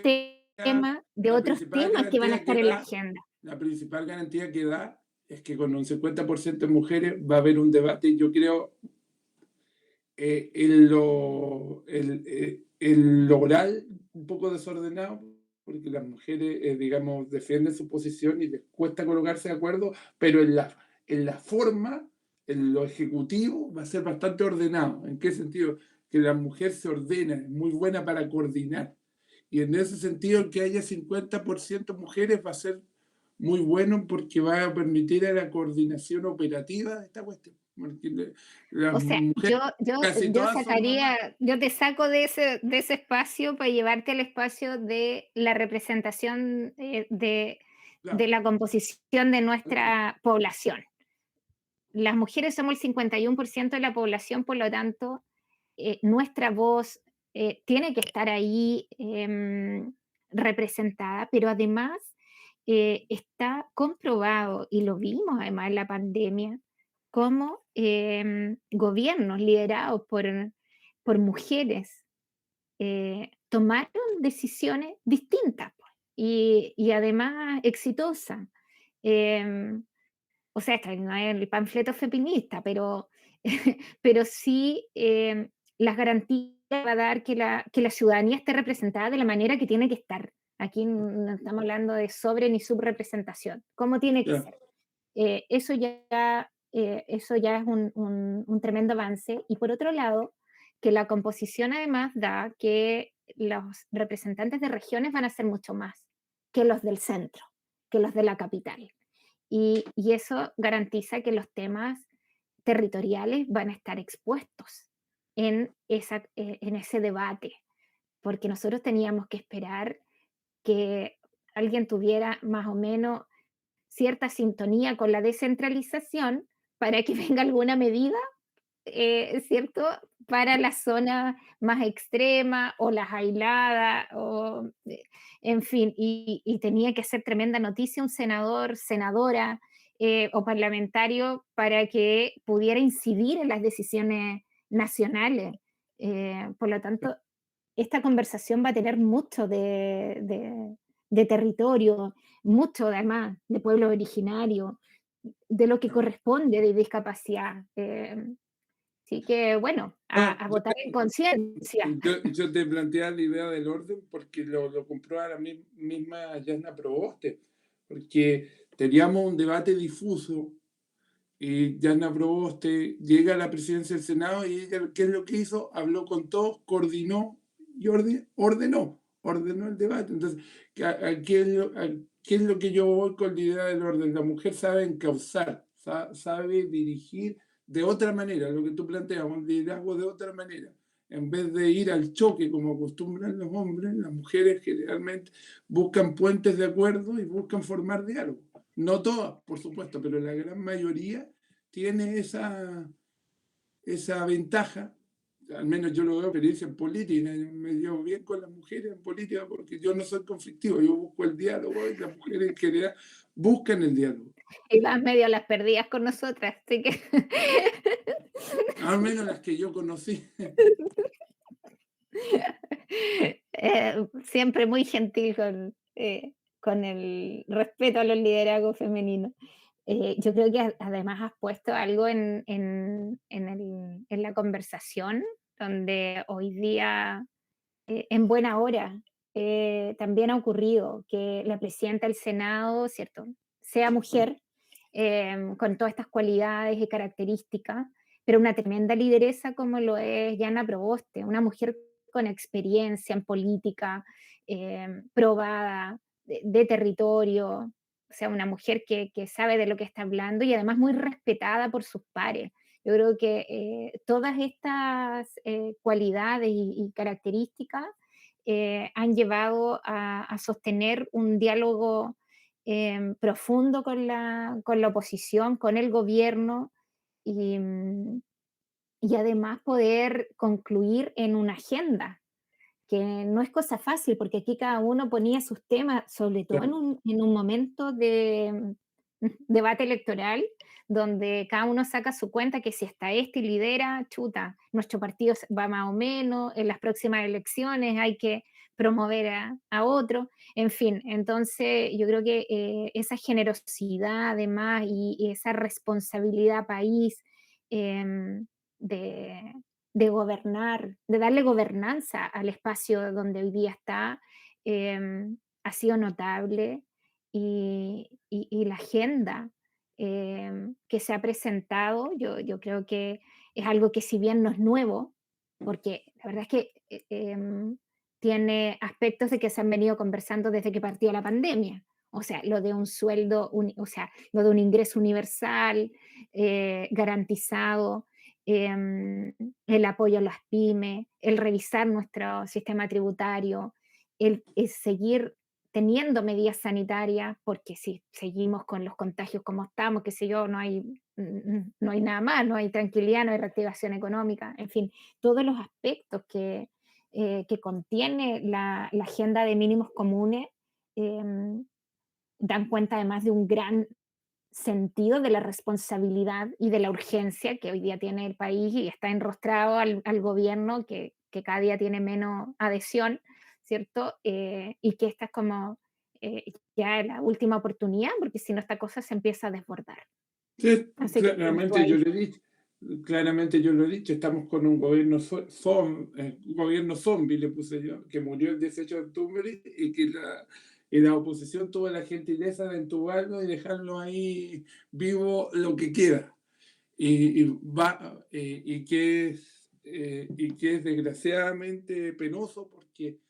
La principal que van a garantía estar que en la da, agenda. la principal garantía que da es que con un 50% de mujeres va a haber un debate, yo creo, lo oral un poco desordenado, porque las mujeres, digamos, defienden su posición y les cuesta colocarse de acuerdo, pero en la forma, en lo ejecutivo, va a ser bastante ordenado. ¿En qué sentido? Que la mujer se ordena, es muy buena para coordinar. Y en ese sentido, el que haya 50% mujeres va a ser muy bueno porque va a permitir a la coordinación operativa de esta cuestión. Porque las O sea, mujeres casi yo todas son mamás. sacaría, yo te saco de ese espacio para llevarte al espacio de la representación de Claro. la composición de nuestra población. Las mujeres somos el 51% de la población, por lo tanto, nuestra voz tiene que estar ahí representada, pero además está comprobado, y lo vimos además en la pandemia, cómo gobiernos liderados por mujeres, tomaron decisiones distintas pues, y además exitosas. Em, o sea, esta no es el panfleto feminista, pero, pero sí las garantías va a dar que la ciudadanía esté representada de la manera que tiene que estar. Aquí no estamos hablando de sobre ni subrepresentación, cómo tiene que Ya, ser. Eso ya es un tremendo avance. Y por otro lado, que la composición además da que los representantes de regiones van a ser mucho más que los del centro, que los de la capital. Y eso garantiza que los temas territoriales van a estar expuestos en ese debate, porque nosotros teníamos que esperar que alguien tuviera más o menos cierta sintonía con la descentralización para que venga alguna medida, ¿cierto? Para la zona más extrema o las aisladas, o, en fin, y tenía que hacer tremenda noticia un senador, senadora o parlamentario para que pudiera incidir en las decisiones nacionales. Por lo tanto, esta conversación va a tener mucho de territorio, mucho además de pueblo originario, de lo que ya. corresponde de discapacidad. Así que bueno, No, a votar en conciencia. yo te planteaba la idea del orden porque lo comprueba la misma Yana Proboste, porque teníamos un debate difuso y Yana Proboste llega a la presidencia del Senado y ella, ¿qué es lo que hizo? Habló con todos, coordinó y ordenó el debate. Entonces, ¿qué es lo que yo voy con la idea del orden? La mujer sabe encauzar, sabe dirigir de otra manera, lo que tú planteas, un liderazgo de otra manera. En vez de ir al choque como acostumbran los hombres, las mujeres generalmente buscan puentes de acuerdo y buscan formar diálogo. No todas, por supuesto, pero la gran mayoría tiene esa ventaja. Al menos yo lo veo experiencia en política, yo me llevo bien con las mujeres en política porque yo no soy conflictivo, yo busco el diálogo y las mujeres en general buscan el diálogo. Y vas medio a las perdidas con nosotras, así que Al menos las que yo conocí. siempre muy gentil con el respeto a los liderazgos femeninos. Yo creo que además has puesto algo en la conversación, donde hoy día, en buena hora, también ha ocurrido que la presidenta del Senado, ¿cierto?, sea mujer, con todas estas cualidades y características, pero una tremenda lideresa como lo es Yana Proboste, una mujer con experiencia en política, probada, de territorio, o sea, una mujer que sabe de lo que está hablando y además muy respetada por sus pares. Yo creo que todas estas cualidades y características han llevado a sostener un diálogo profundo con la oposición, con el gobierno y, y además poder concluir en una agenda, que no es cosa fácil, porque aquí cada uno ponía sus temas, sobre todo en un momento de debate electoral, donde cada uno saca su cuenta que si está este y lidera, chuta, nuestro partido va más o menos, en las próximas elecciones hay que promover a otro, en fin, entonces yo creo que esa generosidad además y esa responsabilidad país em, de, de gobernar, de darle gobernanza al espacio donde hoy día está, ha sido notable y la agenda que se ha presentado, yo creo que es algo que si bien no es nuevo, porque la verdad es que tiene aspectos de que se han venido conversando desde que partió la pandemia. O sea, lo de un sueldo, o sea, lo de un ingreso universal garantizado, el apoyo a las pymes, el revisar nuestro sistema tributario, el seguir teniendo medidas sanitarias, porque si seguimos con los contagios como estamos, qué sé yo, no hay nada más, no hay tranquilidad, no hay reactivación económica, en fin, todos los aspectos que contiene la agenda de mínimos comunes eh, dan cuenta además de un gran sentido de la responsabilidad y de la urgencia que hoy día tiene el país y está enrostrado al gobierno que cada día tiene menos adhesión, ¿cierto? Y que esta es como ya la última oportunidad, porque si no esta cosa se empieza a desbordar. Sí, Así que tú ahí. claramente yo lo he dicho, estamos con un gobierno gobierno zombie, le puse yo, que murió el 18 de octubre y que la oposición tuvo la gentileza de entubarlo y dejarlo ahí vivo lo que queda. Y que es desgraciadamente penoso porque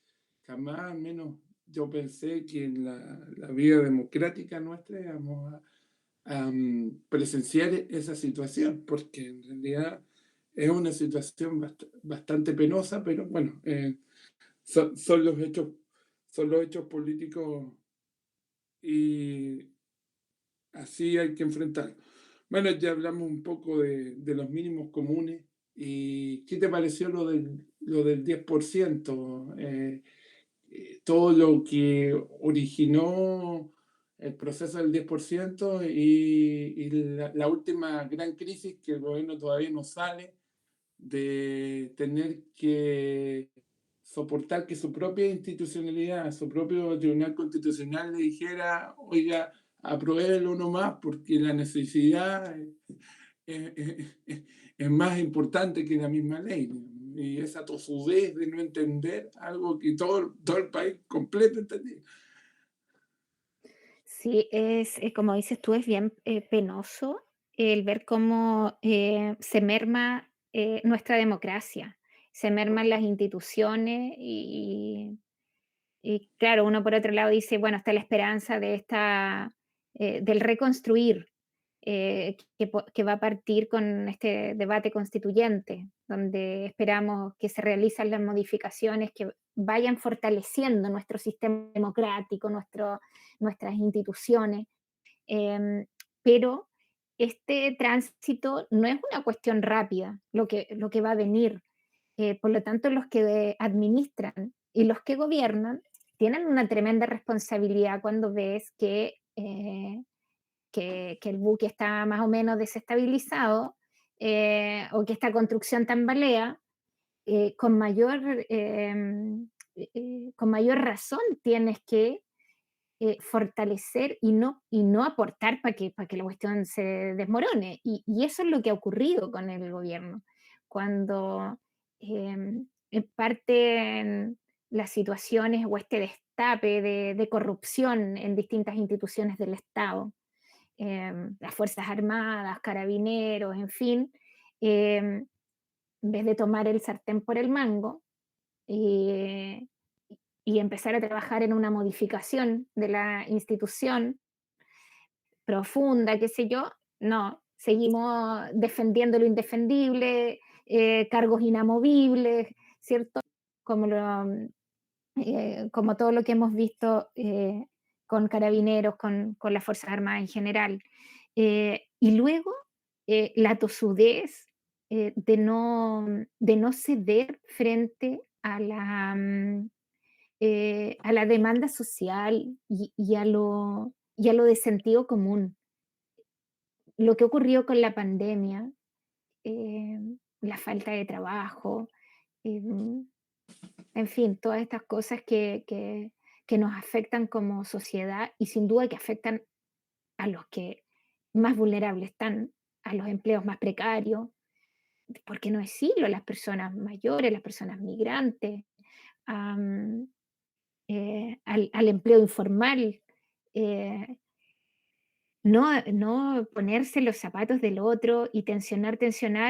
jamás, al menos yo pensé que en la vida democrática nuestra íbamos a presenciar esa situación, porque en realidad es una situación bastante penosa, pero bueno, son son los hechos políticos y así hay que enfrentarlo. Bueno, ya hablamos un poco de los mínimos comunes. ¿Y qué te pareció lo del 10%? Todo lo que originó el proceso del 10% y la última gran crisis que el gobierno todavía no sale de tener que soportar que su propia institucionalidad, su propio Tribunal Constitucional le dijera, oiga, apruébelo nomás porque la necesidad es más importante que la misma ley. Y esa tosudez de no entender algo que todo el país completo entendía. Sí, como dices tú, es bien penoso el ver cómo se merma nuestra democracia, se merman las instituciones y claro, uno por otro lado dice, bueno, está la esperanza de del reconstruir, que va a partir con este debate constituyente, donde esperamos que se realicen las modificaciones que vayan fortaleciendo nuestro sistema democrático, nuestras instituciones. Em, pero este tránsito no es una cuestión rápida, lo que va a venir. Por lo tanto, los que administran y los que gobiernan tienen una tremenda responsabilidad cuando ves que el buque está más o menos desestabilizado o que esta construcción tambalea, con mayor razón tienes que fortalecer y no aportar para que la cuestión se desmorone. Y eso es lo que ha ocurrido con el gobierno. Cuando parten las situaciones o este destape de corrupción en distintas instituciones del Estado, las Fuerzas Armadas, carabineros, en fin, en vez de tomar el sartén por el mango, eh, y empezar a trabajar en una modificación de la institución profunda, qué sé yo, no, seguimos defendiendo lo indefendible, cargos inamovibles, ¿cierto? Como, como todo lo que hemos visto con carabineros, con las Fuerzas Armadas en general. Y luego la tosudez de no ceder frente a la demanda social y a lo de sentido común. Lo que ocurrió con la pandemia, eh, la falta de trabajo, eh, en fin, todas estas cosas que nos afectan como sociedad y sin duda que afectan a los que más vulnerables están, a los empleos más precarios, por qué no decirlo, a las personas mayores, las personas migrantes, am, al empleo informal. eh, no ponerse los zapatos del otro y tensionar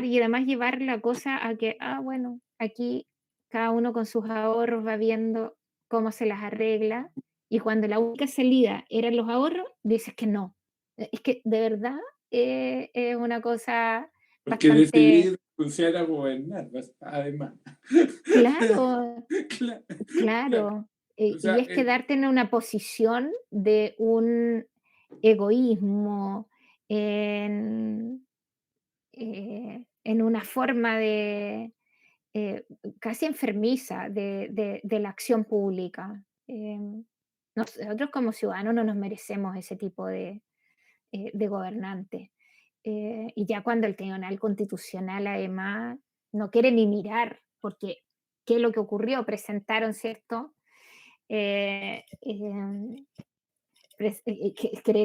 y además llevar la cosa a que, bueno, aquí cada uno con sus ahorros va viendo cómo se las arregla y cuando la única salida eran los ahorros, dices que no. Es que de verdad es una cosa Porque bastante decidí renunciar a gobernar, además. claro, Claro, claro. claro. O Y sea, es quedarte en una posición de un egoísmo, en en una forma eh, casi enfermiza de la acción pública. Nosotros como ciudadanos no nos merecemos ese tipo de gobernante. Y ya cuando el Tribunal Constitucional además no quiere ni mirar, porque ¿qué es lo que ocurrió? Presentaron, ¿cierto? Eh, eh,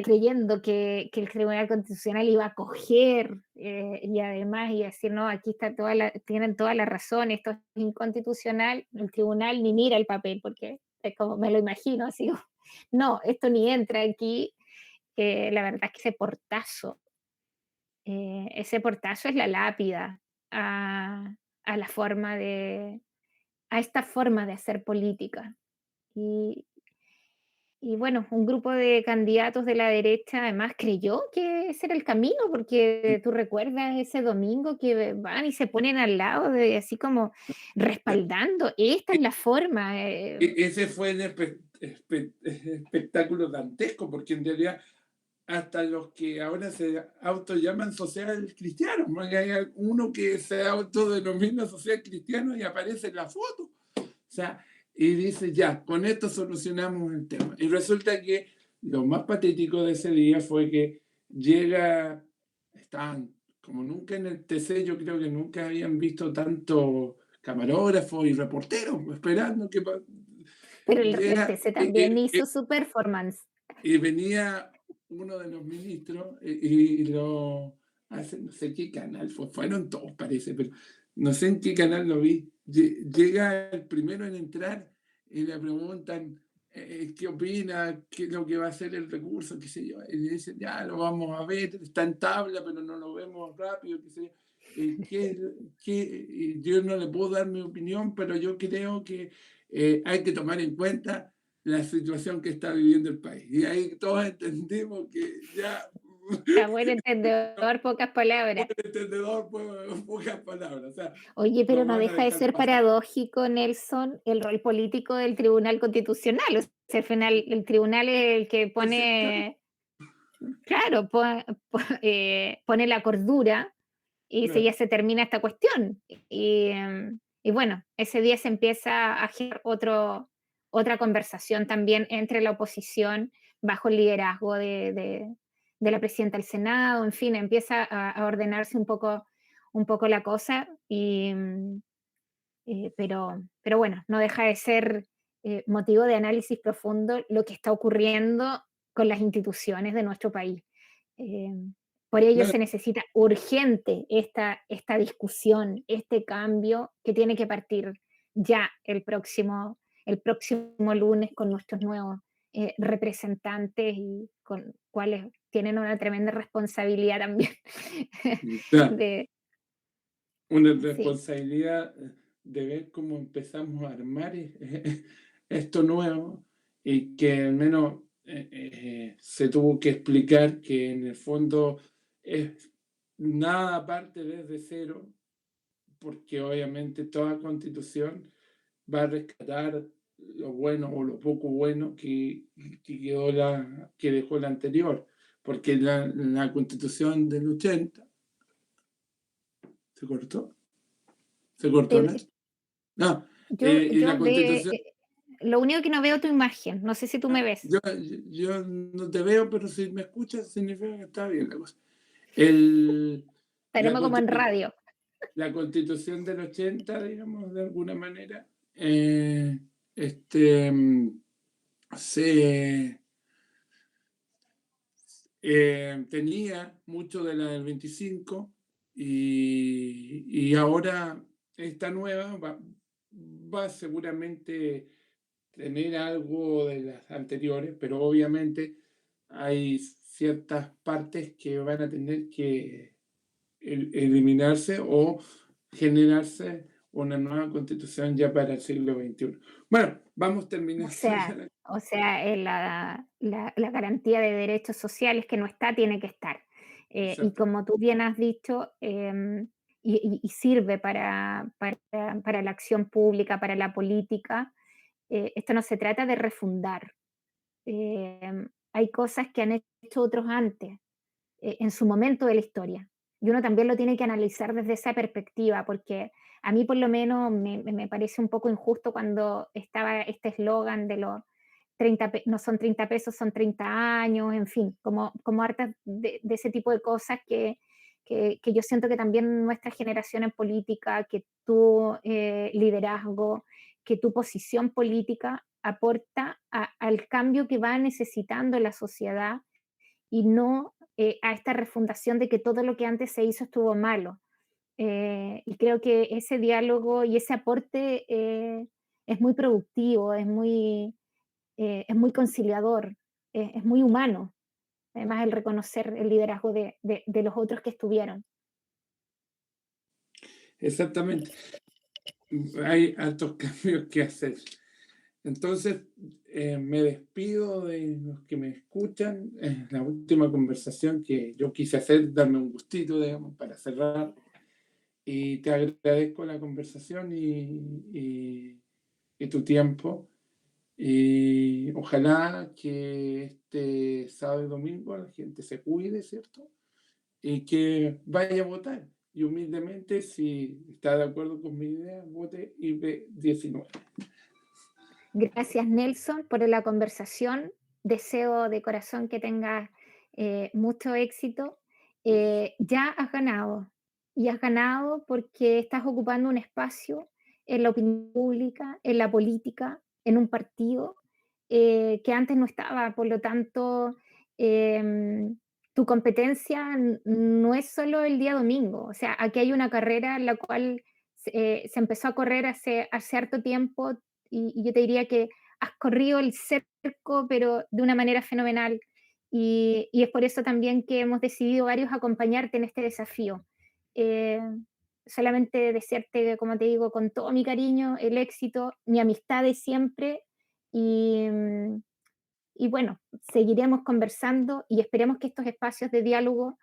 creyendo que el Tribunal Constitucional iba a coger y además y decir, no, aquí está tienen toda la razón, esto es inconstitucional, el tribunal ni mira el papel, porque es como me lo imagino, así, no, esto ni entra aquí, la verdad es que ese portazo es la lápida a la forma a esta forma de hacer política. Y, y bueno, un grupo de candidatos de la derecha además creyó que ese era el camino, porque tú recuerdas ese domingo que van y se ponen al lado de así como respaldando, esta es la forma. Ese fue el espectáculo dantesco, porque en realidad hasta los que ahora se autollaman social cristianos, porque hay uno que se autodenomina social cristiano y aparece en la foto. O sea, y dice, ya, con esto solucionamos el tema. Y resulta que lo más patético de ese día fue que estaban como nunca en el TC, yo creo que nunca habían visto tanto camarógrafos y reporteros esperando que Pero el llega TC también hizo su performance. y venía uno de los ministros y lo hace, no sé qué canal, fueron todos parece, pero no sé en qué canal lo vi. Llega el primero en entrar y le preguntan qué opina, qué es lo que va a hacer el recurso, qué sé yo. Y le dicen, ya lo vamos a ver, está en tabla, pero no lo vemos rápido, qué sé yo. Y yo no le puedo dar mi opinión, pero yo creo que hay que tomar en cuenta la situación que está viviendo el país. Y ahí todos entendimos que ya A buen entendedor, pocas un palabras. entendedor, pues, pocas palabras. O sea, Oye, pero nos no van a deja de dejar ser pasar. paradójico, Nelson, el rol político del Tribunal Constitucional. O sea, al final, el tribunal es el que Pues sí, claro. pone, claro, pone la cordura y Claro. ya se termina esta cuestión. Y bueno, ese día se empieza a generar otra conversación también entre la oposición bajo el liderazgo de la presidenta del Senado, en fin, empieza a ordenarse un poco la cosa, pero bueno, no deja de ser motivo de análisis profundo lo que está ocurriendo con las instituciones de nuestro país. Eh, por ello No, se necesita urgente esta discusión, este cambio que tiene que partir ya el próximo lunes con nuestros nuevos representantes y con cuales tienen una tremenda responsabilidad también claro, de, una sí, responsabilidad de ver cómo empezamos a armar esto nuevo y que al menos se tuvo que explicar que en el fondo es nada parte desde cero, porque obviamente toda constitución va a rescatar lo bueno o lo poco bueno que dejó la anterior, porque la constitución del 80 se cortó, se cortó eh, la... No, y yo la constitución... lo único que no veo tu imagen, no sé si tú me ves. yo no te veo, pero si me escuchas significa que está bien la cosa. El, la, Tenemos como en constitu- radio. la constitución del 80, digamos, de alguna manera, este, se tenía mucho de la del 25 y ahora esta nueva va seguramente tener algo de las anteriores, pero obviamente hay ciertas partes que van a tener que eliminarse o generarse una nueva constitución ya para el siglo XXI. Bueno, vamos O terminando ya sea, la garantía de derechos sociales que no está, tiene que estar. Y exacto. como tú bien has dicho, y sirve para la acción pública, para la política, esto no se trata de refundar. Hay cosas que han hecho otros antes, en su momento de la historia. Y uno también lo tiene que analizar desde esa perspectiva, porque a mí por lo menos me parece un poco injusto cuando estaba este eslogan no son 30 pesos, son 30 años, en fin, como hartas de ese tipo de cosas que yo siento que también nuestra generación en política, que tu liderazgo, que tu posición política aporta al cambio que va necesitando la sociedad y no a esta refundación de que todo lo que antes se hizo estuvo malo. Y creo que ese diálogo y ese aporte es muy productivo, es muy conciliador, es muy humano. Además, el reconocer el liderazgo de los otros que estuvieron. Exactamente. Hay altos cambios que hacer. Entonces, me despido de los que me escuchan. Es la última conversación que yo quise hacer, darme un gustito, digamos, para cerrar. Y te agradezco la conversación y tu tiempo. Y ojalá que este sábado y domingo la gente se cuide, ¿cierto? Y que vaya a votar. Y humildemente, si está de acuerdo con mi idea, vote IP19. Gracias, Nelson, por la conversación. Deseo de corazón que tengas mucho éxito. Ya has ganado, y has ganado porque estás ocupando un espacio en la opinión pública, en la política, en un partido que antes no estaba. Por lo tanto, tu competencia no es solo el día domingo. O sea, aquí hay una carrera en la cual se empezó a correr hace harto tiempo y yo te diría que has corrido el cerco, pero de una manera fenomenal. Y es por eso también que hemos decidido varios acompañarte en este desafío. Eh, Solamente desearte, como te digo, con todo mi cariño, el éxito, mi amistad de siempre y, y bueno, seguiremos conversando y esperemos que estos espacios de diálogo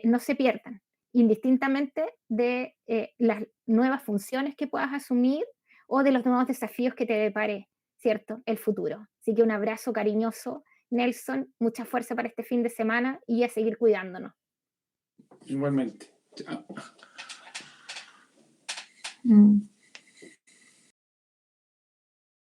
no se pierdan, indistintamente de las nuevas funciones que puedas asumir o de los nuevos desafíos que te depare, ¿cierto? El futuro. Así que un abrazo cariñoso, Nelson, mucha fuerza para este fin de semana y a seguir cuidándonos. Igualmente. Chao.